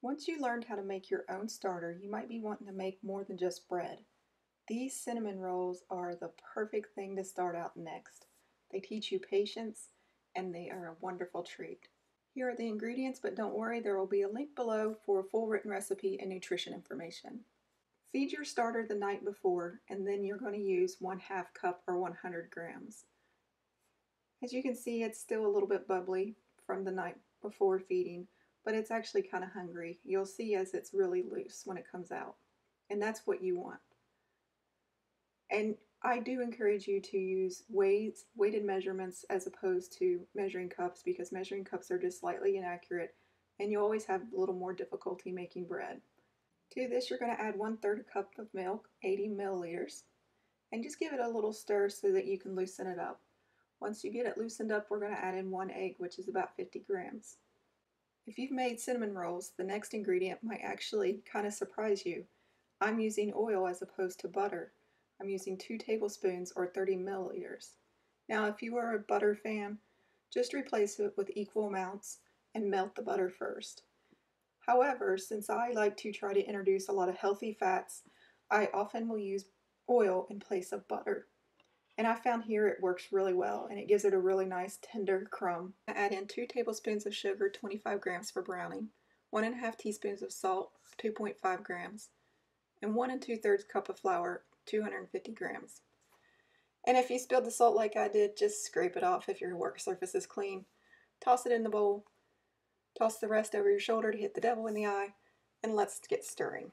Once you learned how to make your own starter, you might be wanting to make more than just bread. These cinnamon rolls are the perfect thing to start out next. They teach you patience and they are a wonderful treat. Here are the ingredients, but don't worry, there will be a link below for a full written recipe and nutrition information. Feed your starter the night before, and then you're going to use 1/2 cup or 100 grams. As you can see, it's still a little bit bubbly from the night before feeding, but it's actually kind of hungry. You'll see as it's really loose when it comes out, and that's what you want. And I do encourage you to use weighted measurements as opposed to measuring cups, because measuring cups are just slightly inaccurate and you always have a little more difficulty making bread. To this, you're going to add 1/3 cup of milk, 80 milliliters, and just give it a little stir so that you can loosen it up. Once you get it loosened up, we're going to add in 1 egg, which is about 50 grams. If you've made cinnamon rolls, the next ingredient might actually kind of surprise you. I'm using oil as opposed to butter. I'm using 2 tablespoons or 30 milliliters. Now, if you are a butter fan, just replace it with equal amounts and melt the butter first. However, since I like to try to introduce a lot of healthy fats, I often will use oil in place of butter. And I found here it works really well, and it gives it a really nice tender crumb. I add in 2 tablespoons of sugar, 25 grams for browning, 1½ teaspoons of salt, 2.5 grams, and 1 2/3 cup of flour, 250 grams. And if you spilled the salt like I did, just scrape it off if your work surface is clean. Toss it in the bowl. Toss the rest over your shoulder to hit the devil in the eye, and let's get stirring.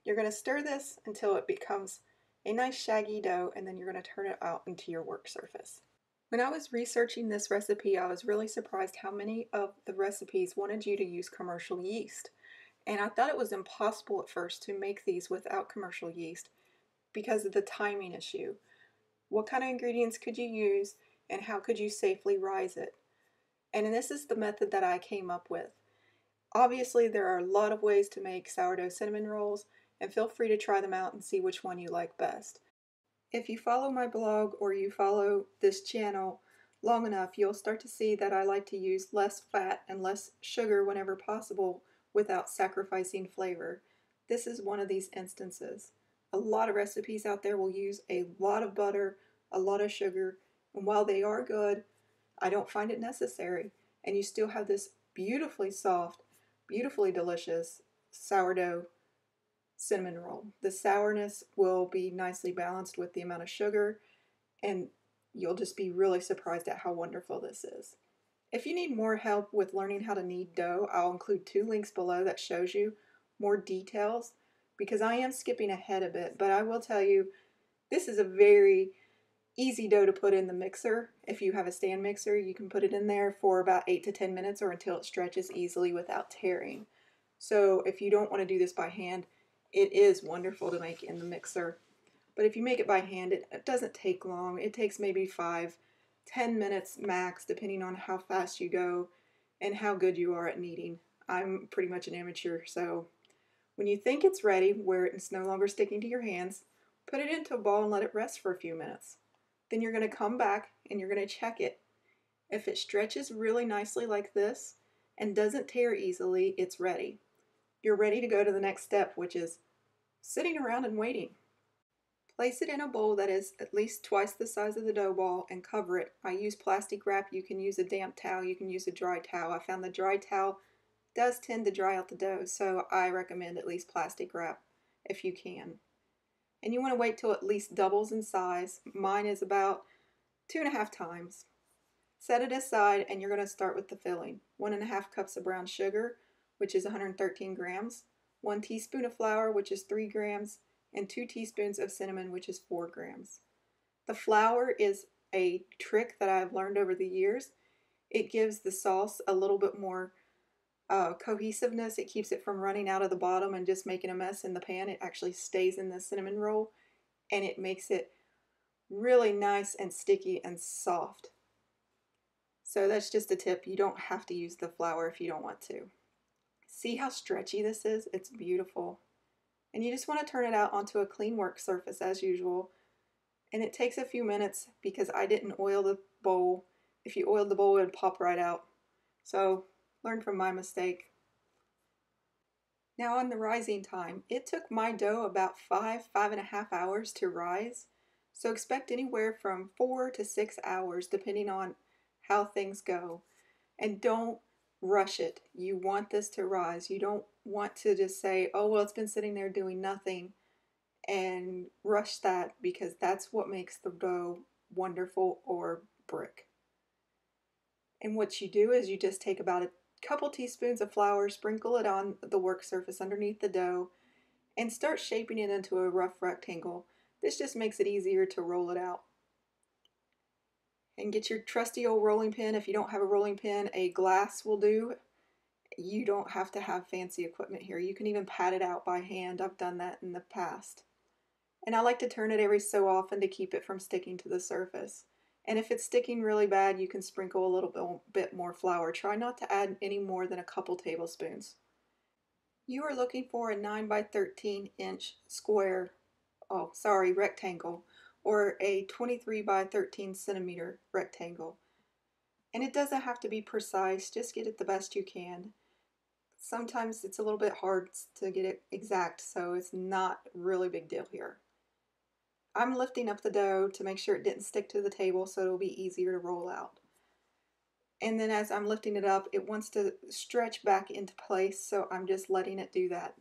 You're going to stir this until it becomes a nice shaggy dough, and then you're going to turn it out into your work surface. When I was researching this recipe, I was really surprised how many of the recipes wanted you to use commercial yeast. And I thought it was impossible at first to make these without commercial yeast because of the timing issue. What kind of ingredients could you use, and how could you safely rise it? And this is the method that I came up with. Obviously, there are a lot of ways to make sourdough cinnamon rolls, and feel free to try them out and see which one you like best. If you follow my blog or you follow this channel long enough, you'll start to see that I like to use less fat and less sugar whenever possible without sacrificing flavor. This is one of these instances. A lot of recipes out there will use a lot of butter, a lot of sugar, and while they are good, I don't find it necessary. And you still have this beautifully soft, beautifully delicious sourdough cinnamon roll. The sourness will be nicely balanced with the amount of sugar, and you'll just be really surprised at how wonderful this is. If you need more help with learning how to knead dough, I'll include 2 links below that shows you more details, because I am skipping ahead a bit, but I will tell you this is a very easy dough to put in the mixer. If you have a stand mixer, you can put it in there for about 8 to 10 minutes or until it stretches easily without tearing. So if you don't want to do this by hand, it is wonderful to make in the mixer. But if you make it by hand, it doesn't take long. It takes maybe 5-10 minutes max, depending on how fast you go and how good you are at kneading. I'm pretty much an amateur, so when you think it's ready, where it's no longer sticking to your hands, put it into a ball and let it rest for a few minutes. Then you're going to come back and you're going to check it. If it stretches really nicely like this and doesn't tear easily, it's ready. You're ready to go to the next step, which is sitting around and waiting. Place it in a bowl that is at least twice the size of the dough ball and cover it. I use plastic wrap. You can use a damp towel. You can use a dry towel. I found the dry towel does tend to dry out the dough, so I recommend at least plastic wrap if you can. And you want to wait till it at least doubles in size. Mine is about 2.5 times. Set it aside, and you're going to start with the filling. 1½ cups of brown sugar, which is 113 grams, 1 teaspoon of flour, which is 3 grams, and 2 teaspoons of cinnamon, which is 4 grams. The flour is a trick that I've learned over the years. It gives the sauce a little bit more cohesiveness. It keeps it from running out of the bottom and just making a mess in the pan. It actually stays in the cinnamon roll, and it makes it really nice and sticky and soft. So that's just a tip. You don't have to use the flour if you don't want to. See how stretchy this is? It's beautiful. And you just want to turn it out onto a clean work surface as usual. And it takes a few minutes because I didn't oil the bowl. If you oiled the bowl, it would pop right out. So learn from my mistake. Now on the rising time, it took my dough about 5.5 hours to rise. So expect anywhere from 4 to 6 hours depending on how things go. And don't rush it. You want this to rise. You don't want to just say, oh, well, it's been sitting there doing nothing and rush that, because that's what makes the dough wonderful or brick. And what you do is you just take about a couple teaspoons of flour, sprinkle it on the work surface underneath the dough, and start shaping it into a rough rectangle. This just makes it easier to roll it out. And get your trusty old rolling pin. If you don't have a rolling pin, a glass will do. You don't have to have fancy equipment here. You can even pat it out by hand. I've done that in the past. And I like to turn it every so often to keep it from sticking to the surface. And if it's sticking really bad, you can sprinkle a little bit more flour. Try not to add any more than a couple tablespoons. You are looking for a 9 by 13 inch square, rectangle, or a 23 by 13 centimeter rectangle. And it doesn't have to be precise, just get it the best you can. Sometimes it's a little bit hard to get it exact, so it's not really big deal here. I'm lifting up the dough to make sure it didn't stick to the table so it'll be easier to roll out. And then as I'm lifting it up, it wants to stretch back into place, so I'm just letting it do that.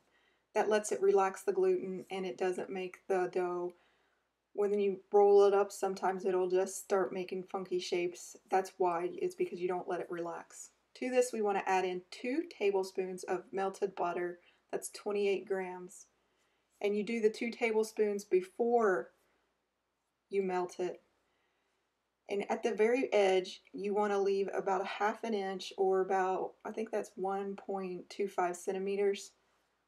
That lets it relax the gluten, and it doesn't make the dough, when you roll it up, sometimes it'll just start making funky shapes. That's why, it's because you don't let it relax. To this, we want to add in 2 tablespoons of melted butter. That's 28 grams. And you do the 2 tablespoons before you melt it. And at the very edge, you want to leave about a half an inch, or about, I think that's 1.25 centimeters,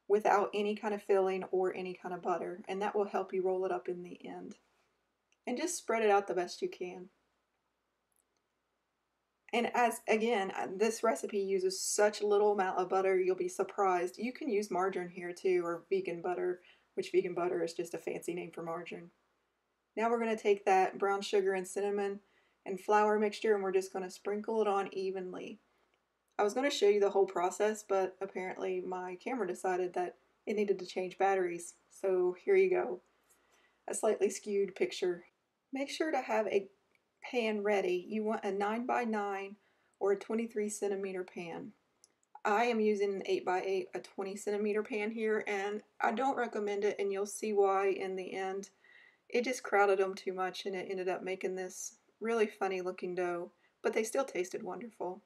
without any kind of filling or any kind of butter. And that will help you roll it up in the end. And just spread it out the best you can. And as again, this recipe uses such little amount of butter, you'll be surprised. You can use margarine here too, or vegan butter, which vegan butter is just a fancy name for margarine. Now we're going to take that brown sugar and cinnamon and flour mixture, and we're just going to sprinkle it on evenly. I was going to show you the whole process, but apparently my camera decided that it needed to change batteries. So here you go, a slightly skewed picture. Make sure to have a pan ready. You want a 9 by 9 or a 23 centimeter pan. I am using an 8 by 8, a 20 centimeter pan here, and I don't recommend it, and you'll see why in the end. It just crowded them too much, and it ended up making this really funny looking dough, but they still tasted wonderful.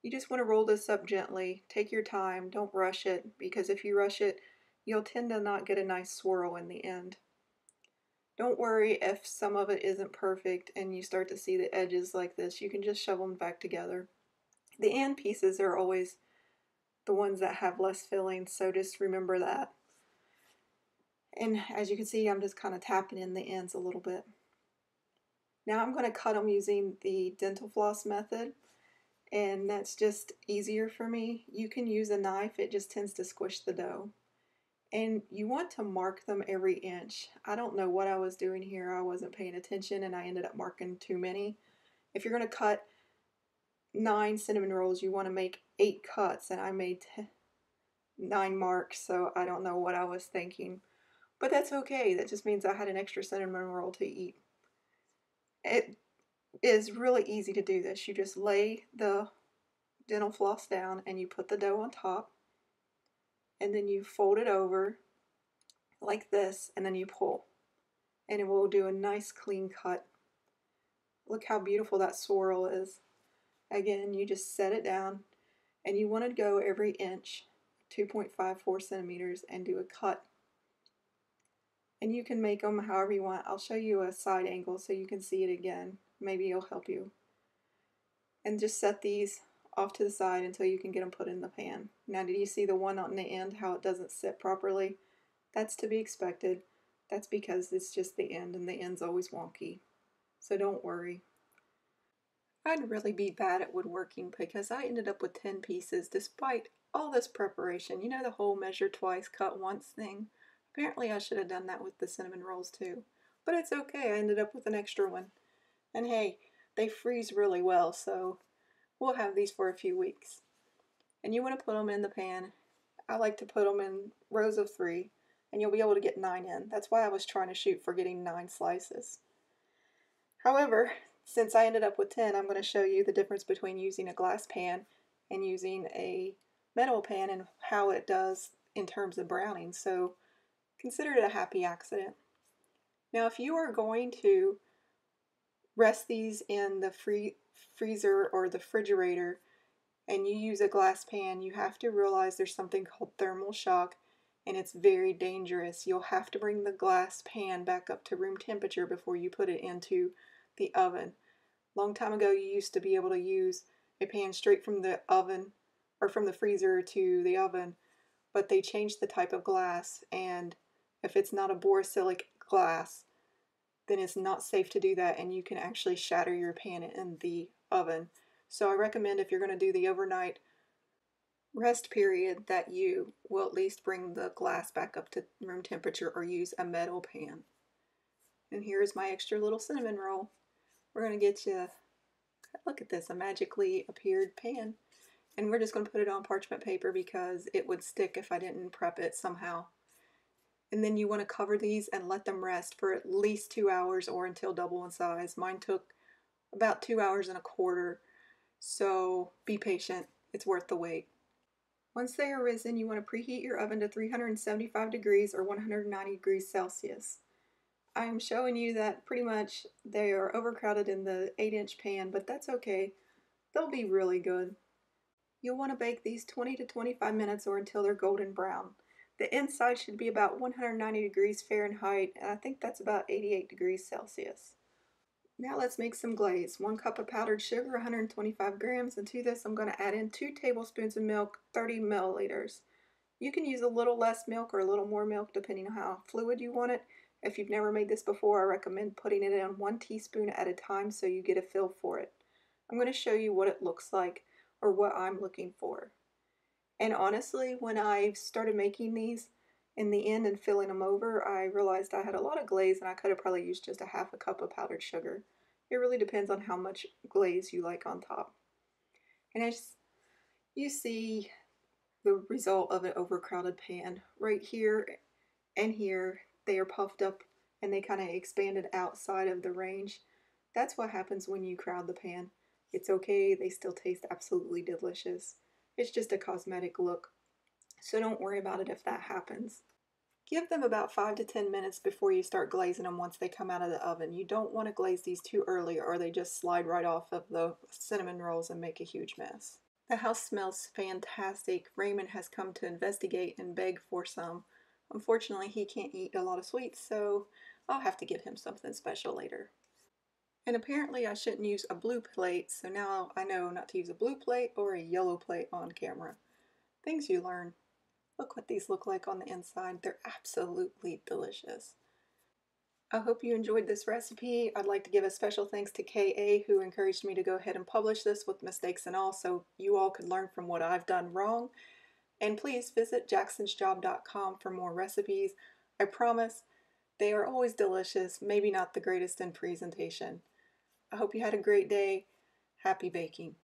You just want to roll this up gently. Take your time, don't rush it, because if you rush it, you'll tend to not get a nice swirl in the end. Don't worry if some of it isn't perfect and you start to see the edges like this. You can just shove them back together. The end pieces are always the ones that have less filling, so just remember that. And as you can see, I'm just kind of tapping in the ends a little bit. Now I'm going to cut them using the dental floss method, and that's just easier for me. You can use a knife, it just tends to squish the dough. And you want to mark them every inch. I don't know what I was doing here. I wasn't paying attention, and I ended up marking too many. If you're going to cut 9 cinnamon rolls, you want to make 8 cuts, and I made 9 marks, so I don't know what I was thinking. But that's okay. That just means I had an extra cinnamon roll to eat. It is really easy to do this. You just lay the dental floss down and you put the dough on top, and then you fold it over like this, and then you pull, and it will do a nice clean cut. Look how beautiful that swirl is. Again, you just set it down, and you want to go every inch, 2.54 centimeters, and do a cut. And you can make them however you want. I'll show you a side angle so you can see it again. Maybe it'll help you. And just set these off to the side until you can get them put in the pan. Now, did you see the one on the end, how it doesn't sit properly? That's to be expected. That's because it's just the end, and the end's always wonky. So don't worry. I'd really be bad at woodworking because I ended up with 10 pieces despite all this preparation. You know, the whole measure twice, cut once thing? Apparently I should have done that with the cinnamon rolls too. But it's okay, I ended up with an extra one. And hey, they freeze really well, so we'll have these for a few weeks. And you want to put them in the pan I like to put them in rows of 3, and you'll be able to get 9 in. That's why I was trying to shoot for getting 9 slices. However, since I ended up with 10, I'm going to show you the difference between using a glass pan and using a metal pan and how it does in terms of browning. So consider it a happy accident. Now, if you are going to rest these in the freezer or the refrigerator and you use a glass pan, you have to realize there's something called thermal shock, and it's very dangerous. You'll have to bring the glass pan back up to room temperature before you put it into the oven. Long time ago, you used to be able to use a pan straight from the oven or from the freezer to the oven, but they changed the type of glass, and if it's not a borosilicate glass, then it's not safe to do that, and you can actually shatter your pan in the oven. So I recommend, if you're going to do the overnight rest period, that you will at least bring the glass back up to room temperature or use a metal pan. And here's my extra little cinnamon roll. We're going to get you, look at this, a magically appeared pan. And we're just going to put it on parchment paper because it would stick if I didn't prep it somehow. And then you want to cover these and let them rest for at least 2 hours or until double in size. Mine took about 2 hours and a quarter, so be patient. It's worth the wait. Once they are risen, you want to preheat your oven to 375 degrees or 190 degrees Celsius. I am showing you that pretty much they are overcrowded in the 8-inch pan, but that's okay. They'll be really good. You'll want to bake these 20 to 25 minutes or until they're golden brown. The inside should be about 190 degrees Fahrenheit, and I think that's about 88 degrees Celsius. Now let's make some glaze. 1 cup of powdered sugar, 125 grams, and to this I'm going to add in 2 tablespoons of milk, 30 milliliters. You can use a little less milk or a little more milk depending on how fluid you want it. If you've never made this before, I recommend putting it in 1 teaspoon at a time so you get a feel for it. I'm going to show you what it looks like, or what I'm looking for. And honestly, when I started making these in the end and filling them over, I realized I had a lot of glaze and I could have probably used just a half a cup of powdered sugar. It really depends on how much glaze you like on top. And as you see the result of an overcrowded pan, right here and here, they are puffed up and they kind of expanded outside of the range. That's what happens when you crowd the pan. It's okay, they still taste absolutely delicious. It's just a cosmetic look, so don't worry about it if that happens. Give them about 5 to 10 minutes before you start glazing them once they come out of the oven. You don't want to glaze these too early or they just slide right off of the cinnamon rolls and make a huge mess. The house smells fantastic. Raymond has come to investigate and beg for some. Unfortunately, he can't eat a lot of sweets, so I'll have to give him something special later. And apparently I shouldn't use a blue plate, so now I know not to use a blue plate or a yellow plate on camera. Things you learn. Look what these look like on the inside. They're absolutely delicious. I hope you enjoyed this recipe. I'd like to give a special thanks to KA, who encouraged me to go ahead and publish this with mistakes and all, so you all could learn from what I've done wrong. And please visit jacksonsjob.com for more recipes. I promise they are always delicious, maybe not the greatest in presentation. I hope you had a great day. Happy baking.